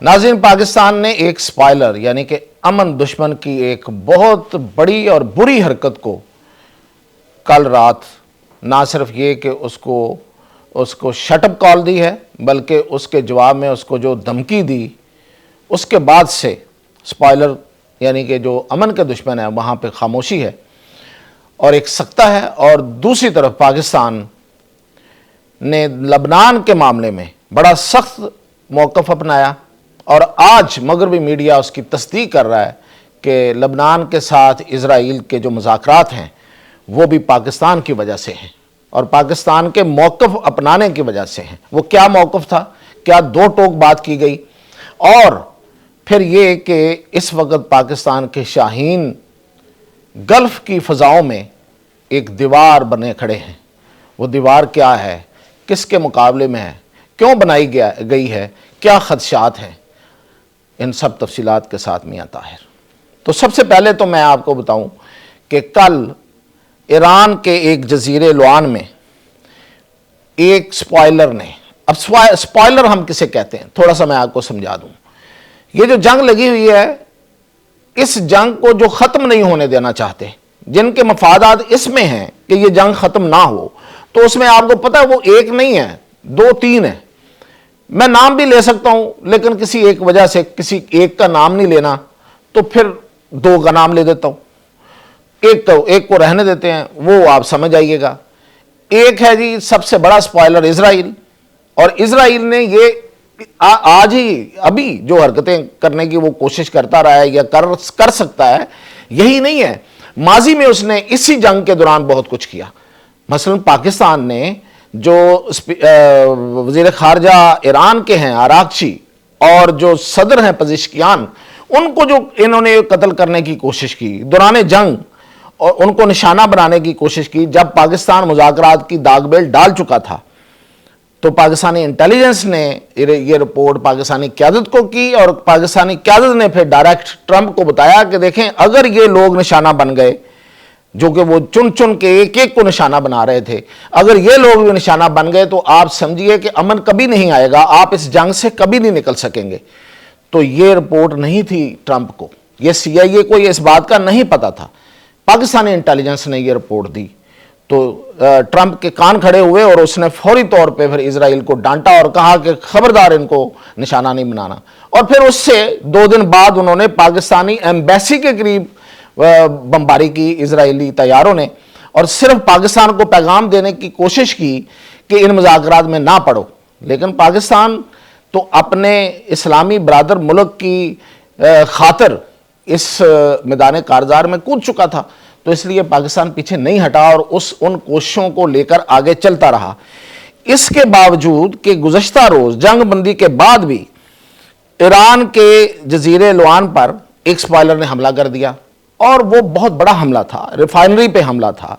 नाज़रीन, पाकिस्तान ने एक स्पॉइलर यानी कि अमन दुश्मन की एक बहुत बड़ी और बुरी हरकत को कल रात ना सिर्फ ये कि उसको शटअप कॉल दी है, बल्कि उसके जवाब में उसको जो धमकी दी उसके बाद से स्पॉइलर यानी कि जो अमन के दुश्मन है वहाँ पे खामोशी है और एक सख्ता है। और दूसरी तरफ पाकिस्तान ने लबनान के मामले में बड़ा सख्त मौक़िफ़ अपनाया और आज मगरबी मीडिया उसकी तस्दीक कर रहा है कि लबनान के साथ इज़राइल के जो मुज़ाकरात हैं वो भी पाकिस्तान की वजह से हैं और पाकिस्तान के मौक़िफ़ अपनाने की वजह से हैं। वो क्या मौक़िफ़ था, क्या दो टोक बात की गई और फिर ये कि इस वक्त पाकिस्तान के शाहीन गल्फ़ की फ़ज़ाओं में एक दीवार बने खड़े हैं। वो दीवार क्या है, किसके मुकाबले में है, क्यों बनाई गई है, क्या ख़दशात हैं, इन सब तफसीलात के साथ मियां ताहिर। तो सबसे पहले तो मैं आपको बताऊं कि कल ईरान के एक जजीरे लुआन में एक स्पॉइलर ने, अब स्पॉइलर हम किसे कहते हैं थोड़ा सा मैं आपको समझा दूं। ये जो जंग लगी हुई है, इस जंग को जो ख़त्म नहीं होने देना चाहते, जिनके मफादात इसमें हैं कि ये जंग ख़त्म ना हो, तो उसमें आपको पता है वो एक नहीं है, दो तीन है। मैं नाम भी ले सकता हूं, लेकिन किसी एक वजह से किसी एक का नाम नहीं लेना तो फिर दो का नाम ले देता हूं। एक को रहने देते हैं, वो आप समझ आइएगा। एक है जी सबसे बड़ा स्पॉइलर इजराइल, और इजराइल ने ये आज ही अभी जो हरकतें करने की वो कोशिश करता रहा है या कर सकता है, यही नहीं है, माजी में उसने इसी जंग के दौरान बहुत कुछ किया। मसलन पाकिस्तान ने जो वज़ीर ख़ारजा ईरान के हैं आरागची और जो सदर हैं पज़ेश्कियान, उनको जो इन्होंने कत्ल करने की कोशिश की दौरान जंग और उनको निशाना बनाने की कोशिश की, जब पाकिस्तान मुज़ाकरात की दागबेल डाल चुका था तो पाकिस्तानी इंटेलिजेंस ने ये रिपोर्ट पाकिस्तानी क़यादत को की और पाकिस्तानी क़यादत ने फिर डायरेक्ट ट्रंप को बताया कि देखें अगर ये लोग निशाना बन गए, जो कि वो चुन चुन के एक एक को निशाना बना रहे थे, अगर ये लोग भी निशाना बन गए तो आप समझिए कि अमन कभी नहीं आएगा, आप इस जंग से कभी नहीं निकल सकेंगे। तो ये रिपोर्ट नहीं थी ट्रंप को, ये CIA को ये इस बात का नहीं पता था, पाकिस्तानी इंटेलिजेंस ने ये रिपोर्ट दी। तो ट्रंप के कान खड़े हुए और उसने फौरी तौर पे फिर इजराइल को डांटा और कहा कि खबरदार इनको निशाना नहीं बनाना। और फिर उससे 2 दिन बाद उन्होंने पाकिस्तानी एम्बेसी के करीब बमबारी की इजरायली तैयारों ने, और सिर्फ पाकिस्तान को पैगाम देने की कोशिश की कि इन मुज़ाकरात में ना पड़ो। लेकिन पाकिस्तान तो अपने इस्लामी बरादर मुल्क की खातिर इस मैदान कारज़ार में कूद चुका था, तो इसलिए पाकिस्तान पीछे नहीं हटा और उन कोशिशों को लेकर आगे चलता रहा। इसके बावजूद कि गुज़श्ता रोज़ जंग बंदी के बाद भी ईरान के जजीरे लुआन पर एक स्पॉइलर ने हमला कर दिया और वो बहुत बड़ा हमला था, रिफाइनरी पे हमला था।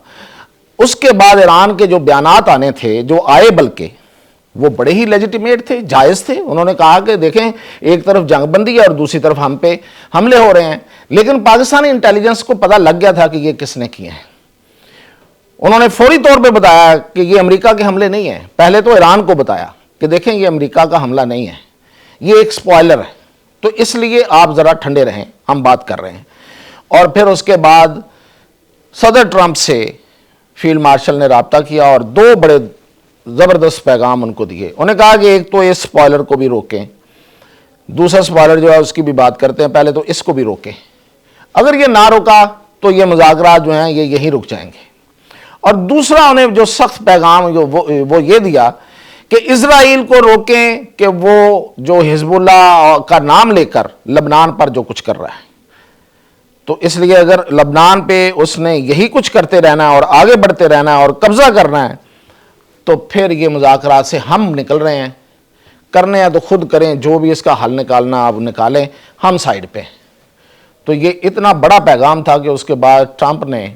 उसके बाद ईरान के जो बयानात आने थे, जो आए, बल्कि वो बड़े ही लेजिटिमेट थे, जायज़ थे। उन्होंने कहा कि देखें एक तरफ जंगबंदी है और दूसरी तरफ हम पे हमले हो रहे हैं, लेकिन पाकिस्तानी इंटेलिजेंस को पता लग गया था कि ये किसने किए हैं। उन्होंने फौरी तौर पे बताया कि ये अमेरिका के हमले नहीं है। पहले तो ईरान को बताया कि देखें ये अमेरिका का हमला नहीं है, ये एक स्पॉइलर है, तो इसलिए आप ज़रा ठंडे रहें, हम बात कर रहे हैं। और फिर उसके बाद सदर ट्रंप से फील्ड मार्शल ने रब्ता किया और 2 बड़े ज़बरदस्त पैगाम उनको दिए। उन्हें कहा कि एक तो इस स्पॉइलर को भी रोकें, दूसरा स्पॉइलर जो है उसकी भी बात करते हैं, पहले तो इसको भी रोकें। अगर ये ना रोका तो ये मुज़ाकरात जो हैं ये यहीं रुक जाएंगे। और दूसरा उन्हें जो सख्त पैगाम वो ये दिया कि इजराइल को रोकें कि वो जो हिजबुल्लाह का नाम लेकर लबनान पर जो कुछ कर रहा है, तो इसलिए अगर लबनान पे उसने यही कुछ करते रहना है और आगे बढ़ते रहना है और कब्जा करना है, तो फिर ये मुज़ाकरात से हम निकल रहे हैं। करने हैं तो खुद करें, जो भी इसका हल निकालना आप निकालें, हम साइड पे। तो ये इतना बड़ा पैगाम था कि उसके बाद ट्रंप ने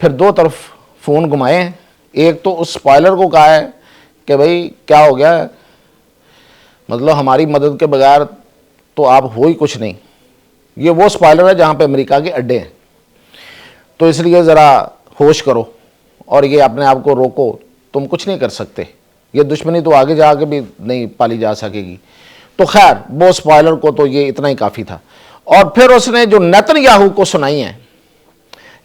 फिर 2 तरफ फ़ोन घुमाए। एक तो उस स्पॉइलर को कहा है कि भाई क्या हो गया, मतलब हमारी मदद के बगैर तो आप हो ही कुछ नहीं। ये वो स्पॉइलर है जहाँ पे अमेरिका के अड्डे हैं, तो इसलिए ज़रा होश करो और ये अपने आप को रोको, तुम कुछ नहीं कर सकते, ये दुश्मनी तो आगे जाके भी नहीं पाली जा सकेगी। تو خیر وہ اسپوائلر کو تو یہ اتنا ہی کافی تھا. اور پھر اس نے جو نیتن یاہو کو سنائی ہیں،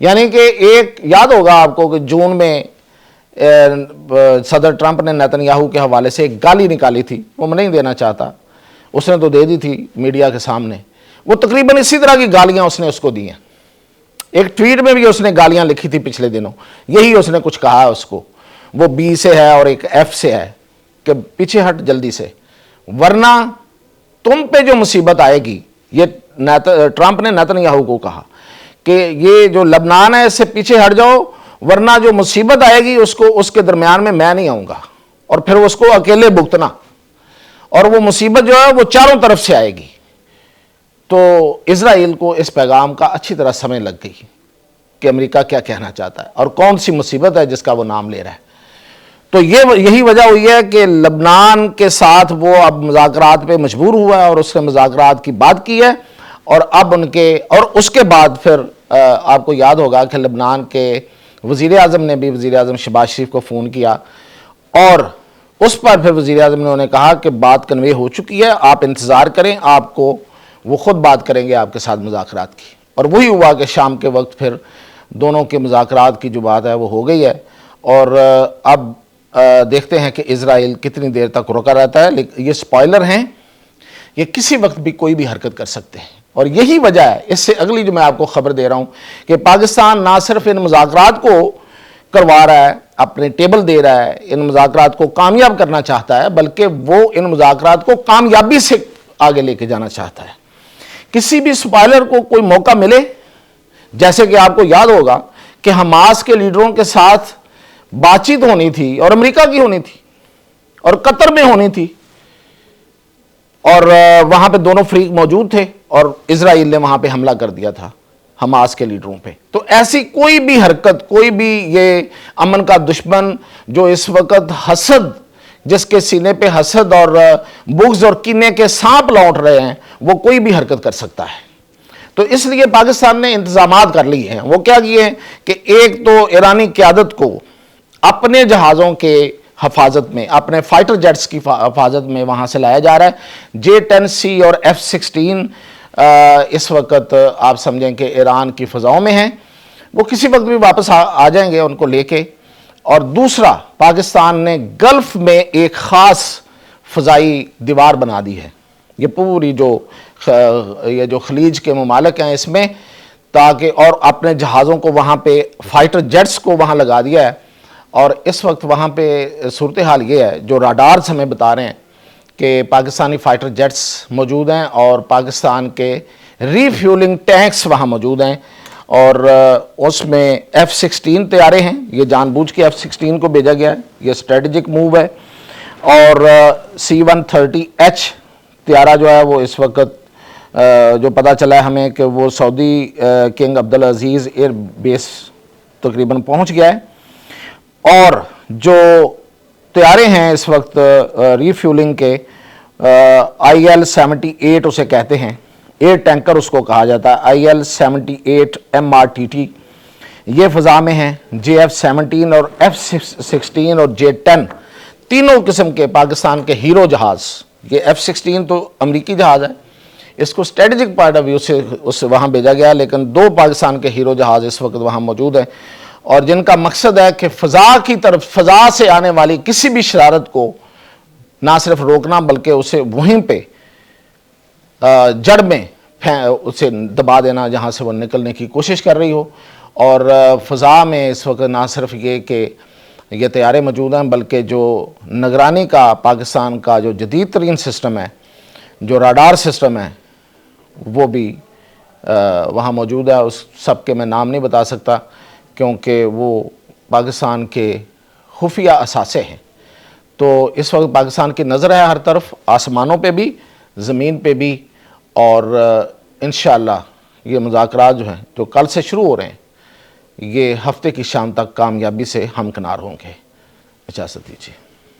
یعنی کہ ایک یاد ہوگا آپ کو کہ جون میں صدر ٹرمپ نے نیتن یاہو کے حوالے سے ایک گالی نکالی تھی، وہ میں نہیں دینا چاہتا، اس نے تو دے دی تھی میڈیا کے سامنے. وہ تقریباً اسی طرح کی گالیاں اس نے اس کو دی ہیں. ایک ٹویٹ میں بھی اس نے گالیاں لکھی تھی پچھلے دنوں، یہی اس نے کچھ کہا ہے اس کو. وہ بی سے ہے اور ایک ایف سے ہے کہ پیچھے ہٹ جلدی سے، ورنہ تم پہ جو مصیبت آئے گی. یہ ٹرمپ نے نیتن یاہو کو کہا کہ یہ جو لبنان ہے اس سے پیچھے ہٹ جاؤ، ورنہ جو مصیبت آئے گی اس کے درمیان میں نہیں آؤں گا، اور پھر اس کو اکیلے بھگتنا، اور وہ مصیبت جو ہے وہ چاروں طرف سے آئے گی. تو اسرائیل کو اس پیغام کا اچھی طرح سمجھ لگ گئی کہ امریکہ کیا کہنا چاہتا ہے اور کون سی مصیبت ہے جس کا وہ نام لے رہا ہے. تو یہی وجہ ہوئی ہے کہ لبنان کے ساتھ وہ اب مذاکرات پہ مجبور ہوا ہے، اور اس نے مذاکرات کی بات کی ہے. اور اب اور اس کے بعد پھر آپ کو یاد ہوگا کہ لبنان کے وزیر اعظم نے بھی وزیر اعظم شہباز شریف کو فون کیا، اور اس پر پھر وزیر اعظم نے انہیں کہا کہ بات کنوے ہو چکی ہے، آپ انتظار کریں، آپ کو وہ خود بات کریں گے آپ کے ساتھ مذاکرات کی. اور وہی ہوا کہ شام کے وقت پھر دونوں کے مذاکرات کی جو بات ہے وہ ہو گئی ہے. اور اب دیکھتے ہیں کہ اسرائیل کتنی دیر تک رکا رہتا ہے. لیکن یہ سپوائلر ہیں، یہ کسی وقت بھی کوئی بھی حرکت کر سکتے ہیں. اور یہی وجہ ہے، اس سے اگلی جو میں آپ کو خبر دے رہا ہوں کہ پاکستان نہ صرف ان مذاکرات کو کروا رہا ہے، اپنے ٹیبل دے رہا ہے، ان مذاکرات کو کامیاب کرنا چاہتا ہے، بلکہ وہ ان مذاکرات کو کامیابی سے آگے لے کے جانا چاہتا ہے. کسی بھی سپوائلر کو کوئی موقع ملے، جیسے کہ آپ کو یاد ہوگا کہ حماس کے لیڈروں کے ساتھ بات چیت ہونی تھی، اور امریکہ کی ہونی تھی اور قطر میں ہونی تھی، اور وہاں پہ دونوں فریق موجود تھے، اور اسرائیل نے وہاں پہ حملہ کر دیا تھا حماس کے لیڈروں پہ. تو ایسی کوئی بھی حرکت، کوئی بھی یہ امن کا دشمن جو اس وقت حسد، جس کے سینے پہ حسد اور بغض اور کینے کے سانپ لوٹ رہے ہیں، وہ کوئی بھی حرکت کر سکتا ہے. تو اس لیے پاکستان نے انتظامات کر لیے ہیں. وہ کیا کیے ہیں کہ ایک تو ایرانی قیادت کو اپنے جہازوں کے حفاظت میں، اپنے فائٹر جیٹس کی حفاظت میں وہاں سے لایا جا رہا ہے. J-10C اور F-16 اس وقت آپ سمجھیں کہ ایران کی فضاؤں میں ہیں، وہ کسی وقت بھی واپس آ جائیں گے ان کو لے کے. اور دوسرا، پاکستان نے گلف میں ایک خاص فضائی دیوار بنا دی ہے. یہ پوری یہ جو خلیج کے ممالک ہیں اس میں، تاکہ اور اپنے جہازوں کو وہاں پہ، فائٹر جیٹس کو وہاں لگا دیا ہے. اور اس وقت وہاں پہ صورتحال یہ ہے، جو راڈارز ہمیں بتا رہے ہیں کہ پاکستانی فائٹر جیٹس موجود ہیں، اور پاکستان کے ری فیولنگ ٹینکس وہاں موجود ہیں. اور اس میں F-16 طیارے ہیں، یہ جان بوجھ کے F-16 کو بھیجا گیا ہے، یہ اسٹریٹجک موو ہے. اور C-130H طیارہ جو ہے وہ اس وقت جو پتہ چلا ہے ہمیں کہ وہ سعودی کنگ عبدالعزیز ایئر بیس تقریباً پہنچ گیا ہے. اور جو طیارے ہیں اس وقت ری فیولنگ کے، IL-78 اسے کہتے ہیں، ایئر ٹینکر اس کو کہا جاتا ہے، IL-78 MRTT، یہ فضا میں ہیں. JF-17 اور F-16 اور J-10 تینوں قسم کے پاکستان کے ہیرو جہاز. یہ F-16 تو امریکی جہاز ہے، اس کو اسٹریٹجک پوائنٹ آف ویو سے اس وہاں بھیجا گیا، لیکن 2 پاکستان کے ہیرو جہاز اس وقت وہاں موجود ہیں، اور جن کا مقصد ہے کہ فضا سے آنے والی کسی بھی شرارت کو نہ صرف روکنا، بلکہ اسے وہیں پہ جڑ میں اسے دبا دینا جہاں سے وہ نکلنے کی کوشش کر رہی ہو. اور فضا میں اس وقت نہ صرف یہ کہ یہ طیارے موجود ہیں، بلکہ جو نگرانی کا پاکستان کا جو جدید ترین سسٹم ہے، جو راڈار سسٹم ہے، وہ بھی وہاں موجود ہے. اس سب کے میں نام نہیں بتا سکتا کیونکہ وہ پاکستان کے خفیہ اثاثے ہیں. تو اس وقت پاکستان کی نظر ہے ہر طرف، آسمانوں پہ بھی، زمین پہ بھی. اور انشاءاللہ یہ مذاکرات جو ہیں جو کل سے شروع ہو رہے ہیں، یہ ہفتے کی شام تک کامیابی سے ہمکنار ہوں گے. اجازت دیجیے.